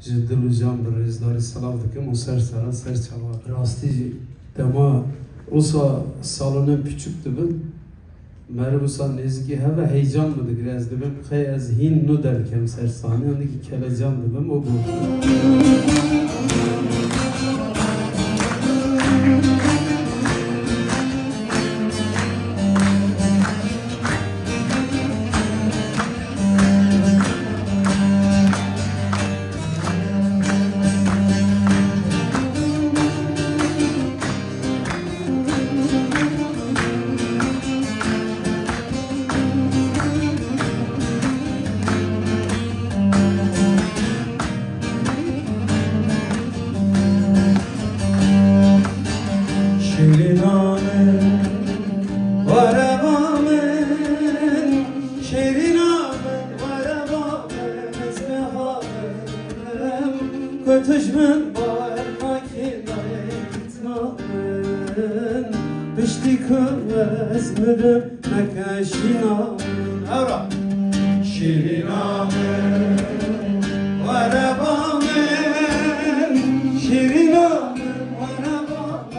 جدل و جان بر رزداری سلاف دکم و سر سرا سر چوا راستی دما اوسا سالانم پیچوک دبن مرا اوسا نزدیکی هوا هیجان بود گریز دبم خیلی از هین نو در کم سر سانی آنی که کلا جان دبم او بود Kötücmün var makinayetmanın Bişti kövez mürüm mekeşinamın Avra Şirinamın Varabamın Şirinamın Varabamın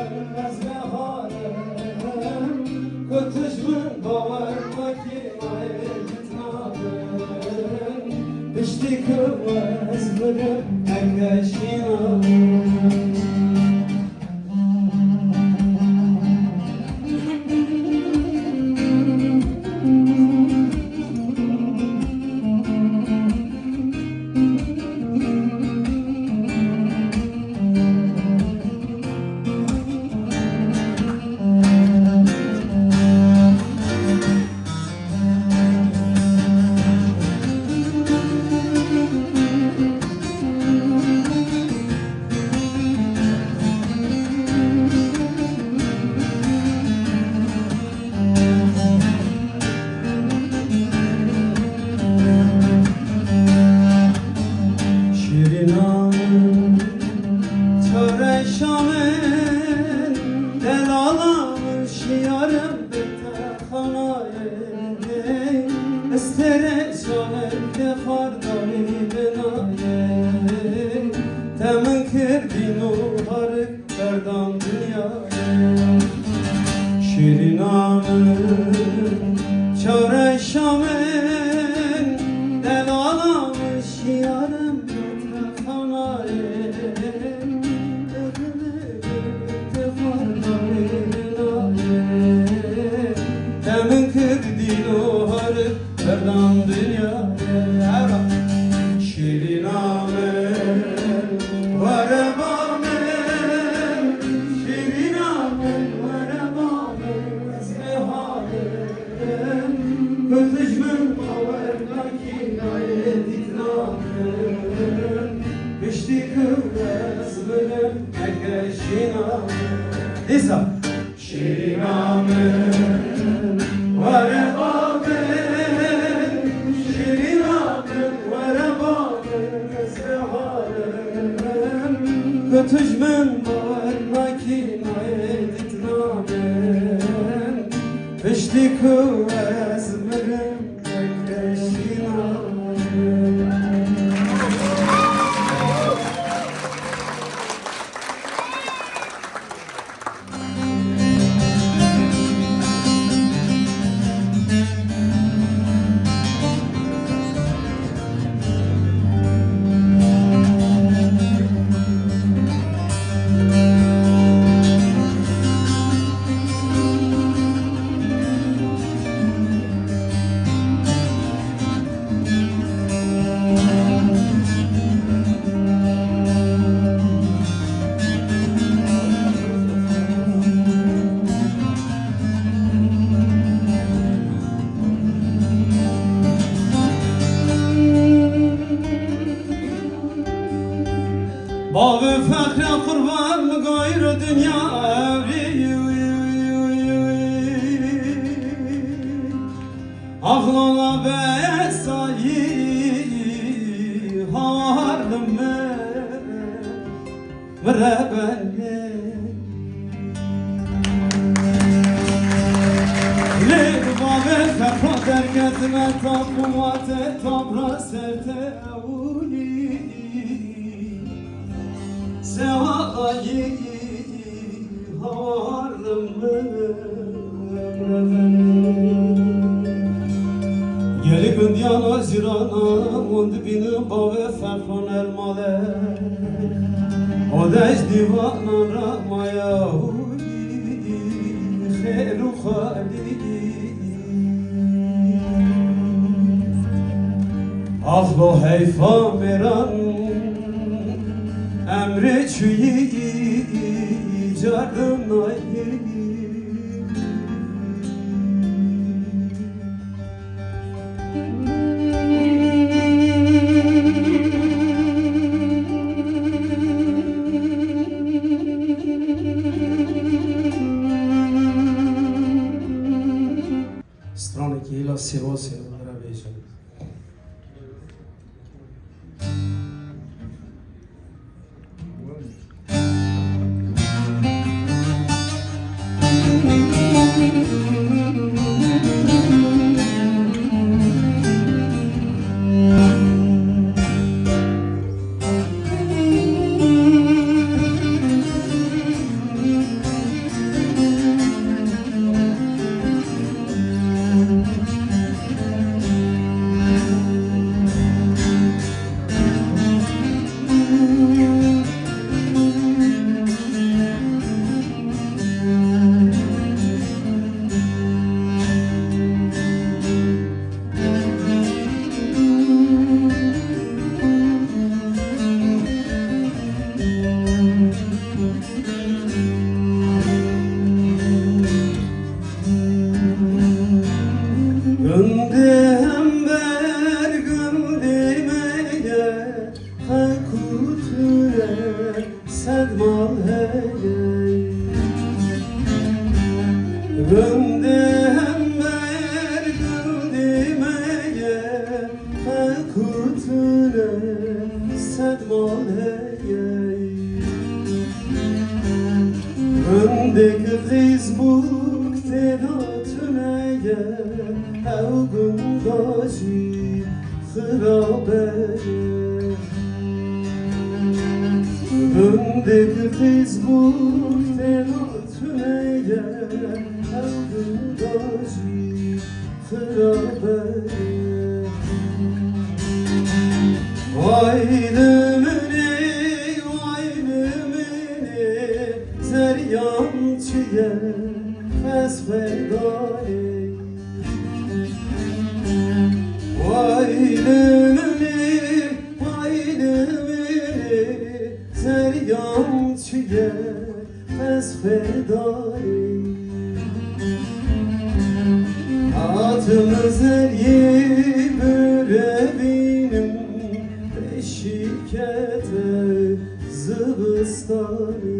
Ezmeharım Kötücmün var makinayetmanın Bişti kövez mürüm Kötücmün var makinayetmanın Bişti kövez mürüm mekeşinamın Bavi fekre kurban gayrı dünya evri Aklına besayı hardım mürebelli Leyli bavi fekre derkezime tapumate tabra serte evli sevdayı havardım Geli gündiyan azirana Mondu binin bave ferfon elmale Odej divanan rahmaya Khairu khali Ahlo heyfa meran Emre çüyi carınayı Strane kihila Sivas'ı onlara beyşelim. Gündem ver gündemeye Haykutüre sedmal heye Gündem ver gündemeye Haykutüre sedmal heye Gündeki Facebook tedatüneye Ev gündaşı hırabe Gündeki Facebook tedatüneye Ev gündaşı hırabe Vay lümüne, vay lümüne Zeryançıya fesfedayı Vay lümüne, zeryançıya fesfedayı Atımız her yere benim Beşikete zıbıstanı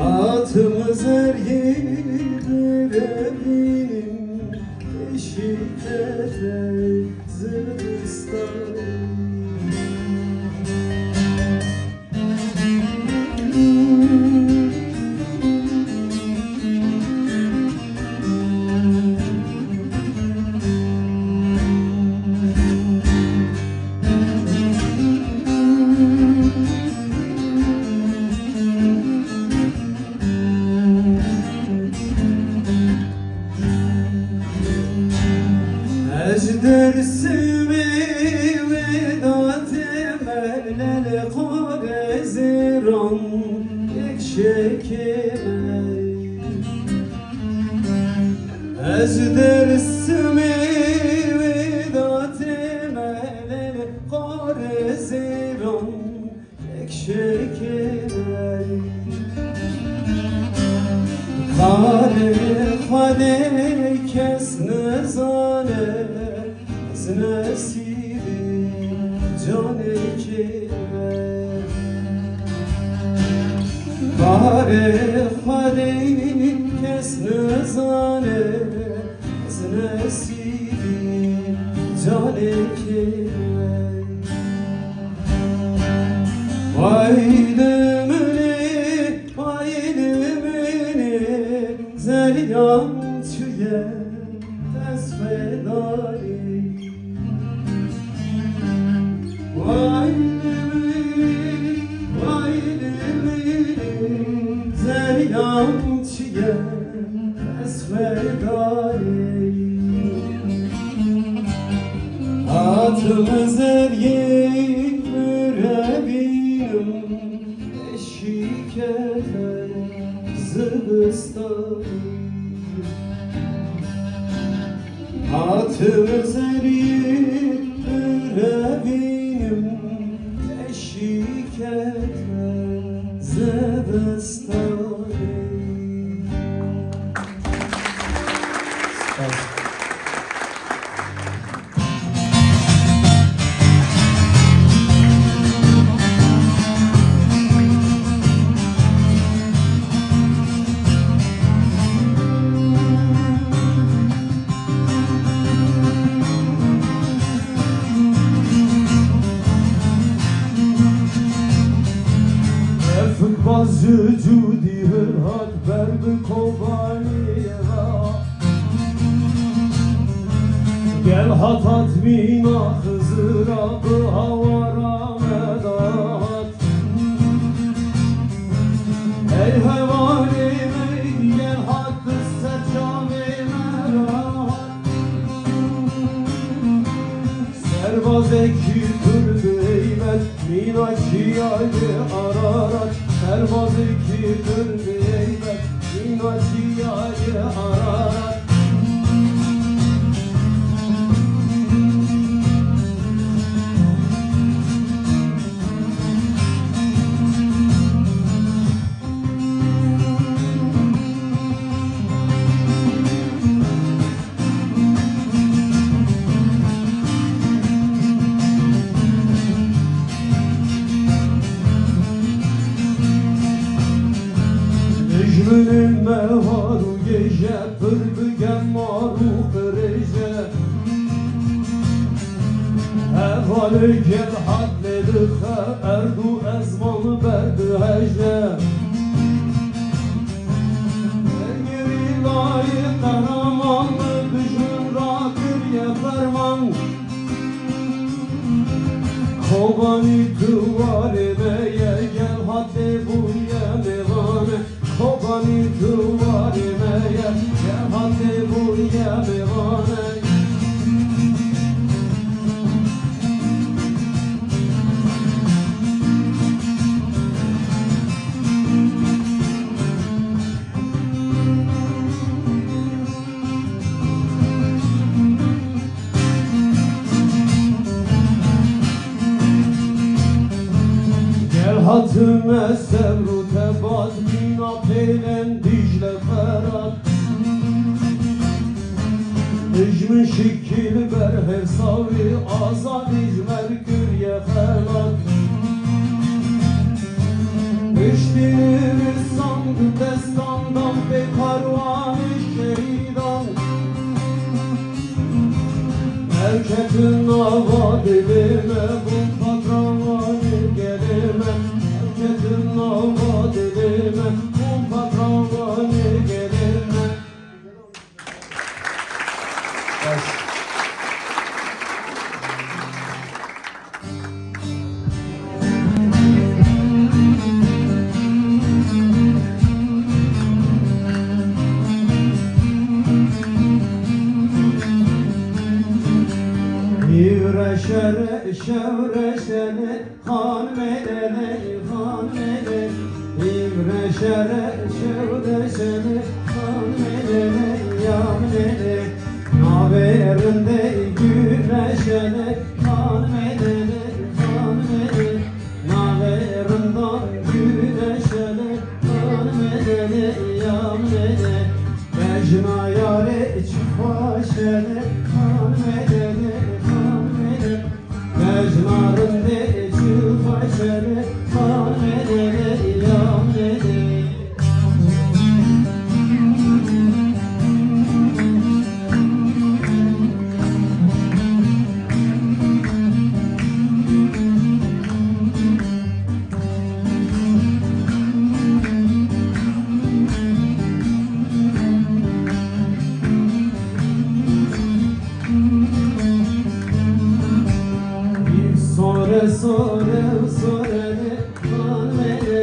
Atımız her yere benim Beşikete zıbıstanı Dersimi vedat emelele kare ziran ekşekime Ez dersimi vedat emelele kare ziran ekşekime Kare khade kes nezane nesibi cane kime Kare khade kes nezane nesibi cane kime Vay demine, vay demine Zeryançıya tesfedari Vay demine دلم چیه اسم داری Atım zeryik mürebim eşik eder zıbıstan Atım zeryik mürebim eşik eder zıbıstan Bazı cudi hırhat berbi kovaniyeha Gel hatat mina hızıra bu havara medat Ey hevani mey gel hattı seccami merat Serbaz eki türbü heybet mina şiyali ararat Serbaz ikidir beybet İnaciyayı ararat Necminin mevaru gece pırbügen maru kırıcı Evvali gel hadledikhe erdu ezmanı berdi hece Engiri layık kahramanlı düşün rakir ye ferman Kobani tuvare beye gel hadde bu yemevane Kobani tuvare beye gel hadde bu yemevane Hatıme sevru tebat Mina peylen Dicle Ferhat Necmi şekil ber hevsavi Azad icmer kürye felat İştir sandı destandan Be karvan-ı şehidan Erketin avad edime Bu patravanı gelime Erketin avad edime Bu patravanı gelime Şevre şevre han medene han medene İbre şevre han medene ya medene Naberinde güneşene han medene Naberinde güneşene han medene ya medene Mecna yare çifaşene han medene Mecnarinde çifaşene han medene ya medene Sore ne kan mele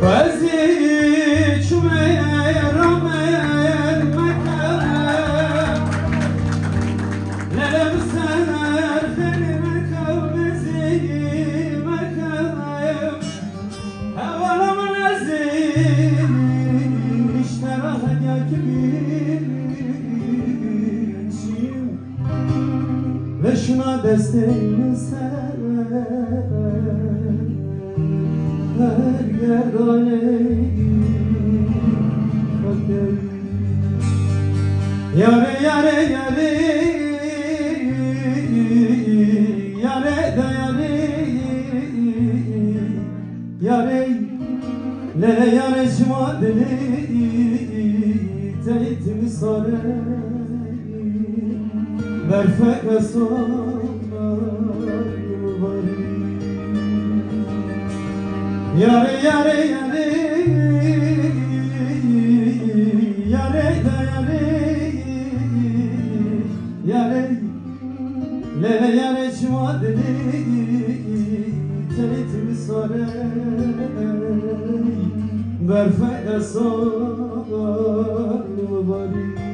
وزيج ميرم المكان للمسار خلمك وزي مكان أولا منزل اشتراها يا كبير لشنا دستين سر her yerdane yare yare yare yare da yare yare le yare şmadeli teytimi sare berfek yare yare yare yare da yare yare le yare şmadeli teytimi sare berfek bari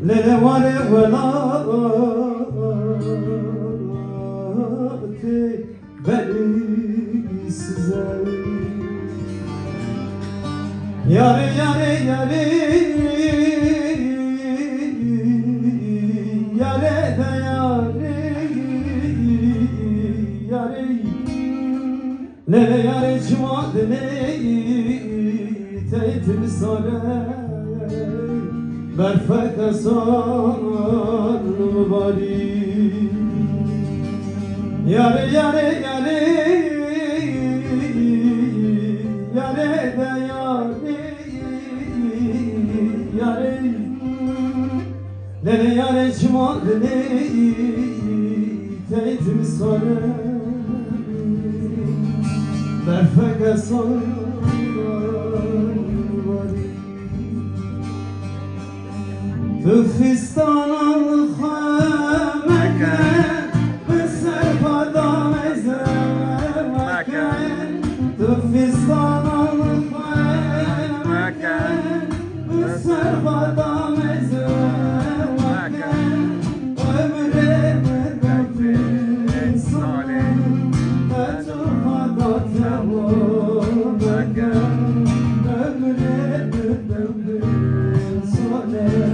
Lele vare velati beni size yare yare yare yare da yare yare lele yare cmadeli teytimi sare berfek bari yare yare yare yare da yare yare lele yare cmadeli teytimi sare berfek bari Füstan al-Khameke B'serfada mezemeke Füstan al-Khameke B'serfada mezemeke Ömre medefin salim Betuhada tevomeke Ömre medefin salim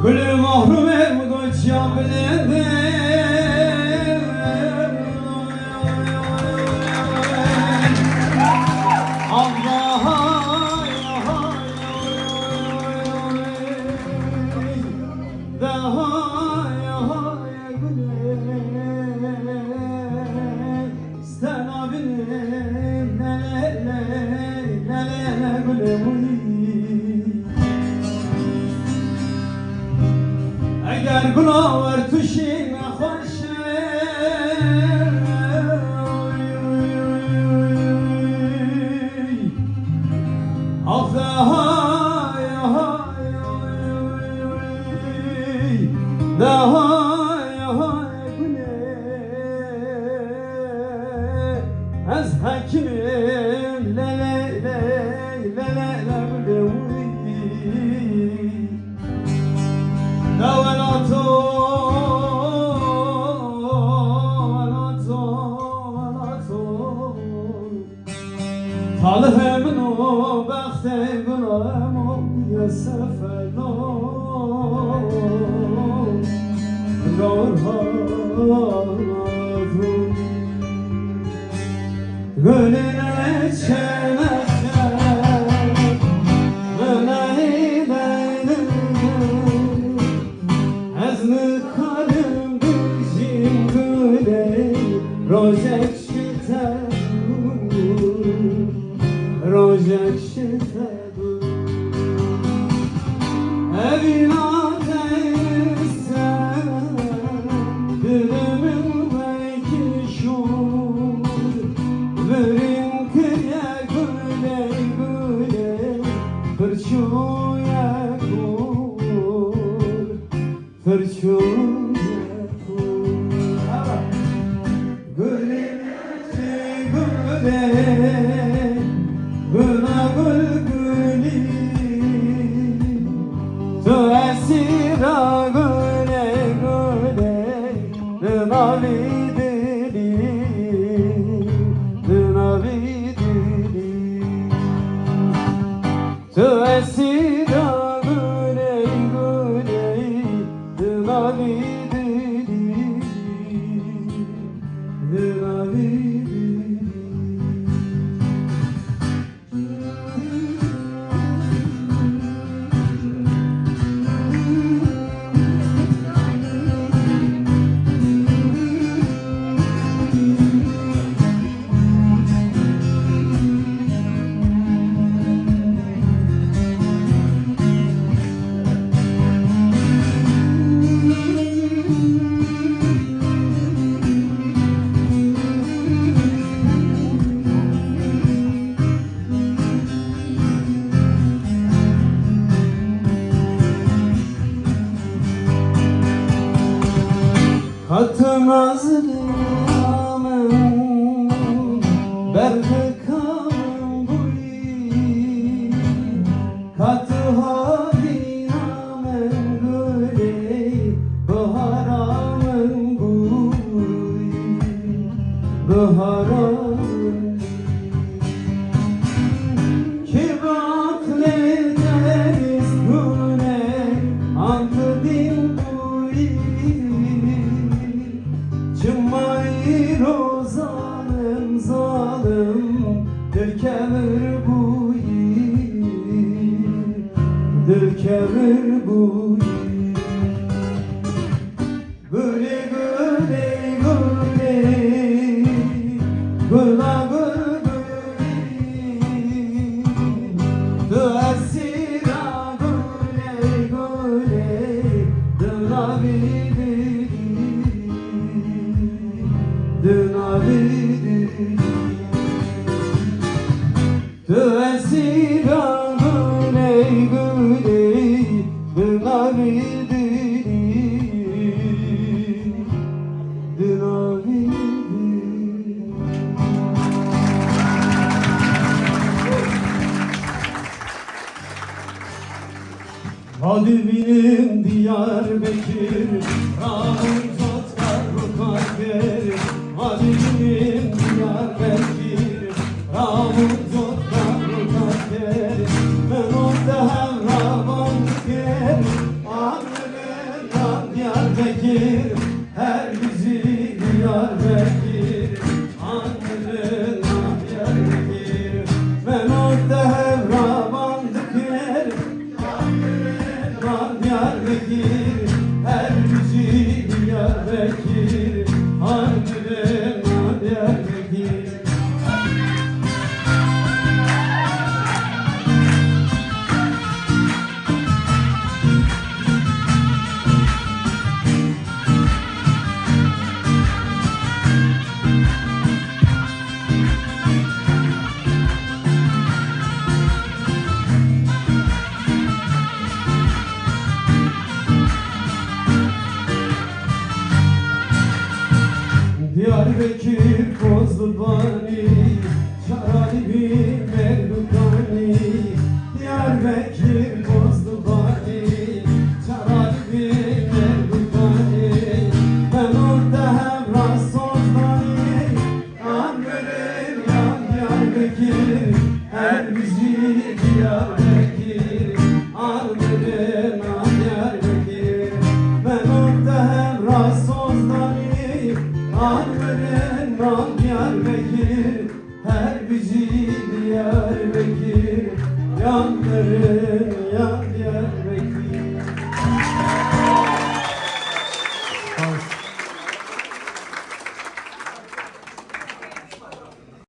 Gülü mahrumem koçam bilindi Allah Sen abinin nelele gülüm اگر گلاور توشی نخوشه آخه های ده های گله از حکیمیم لله گله طالهم و بخت گلم و یسف گلینه چنخه از نکارم بیشیم گله روزک Rojak şefedu Evina değilsen Dilimin belki şur Verin kıya güle güle Fırçuya kur Fırçuya kur Güle güle Gına gül gülü Tu esira güle güle Dına vidili Dına vidili Tu esira bu yer, dökevir bu yer. Güle güle güle, güla güle güle, döesira güle güle, dönabilir, dönabilir. Döesira güle güle, dönabilir, dönabilir. Hadi benim Diyarbakır, Rahun Zotkar Rukaker. Hadi benim Diyarbakır, Rahun Zotkar Rukaker. Ben orada hem Rahman diker, Annemin Diyarbakır, her bizi Diyarbakır, Annemin Diyarbakır. Ben orada hem Rahman diker, Diyarbakır, her bizi Diyarbakır, Annemin Diyarbakır. Diyarbakır Kozlu'dan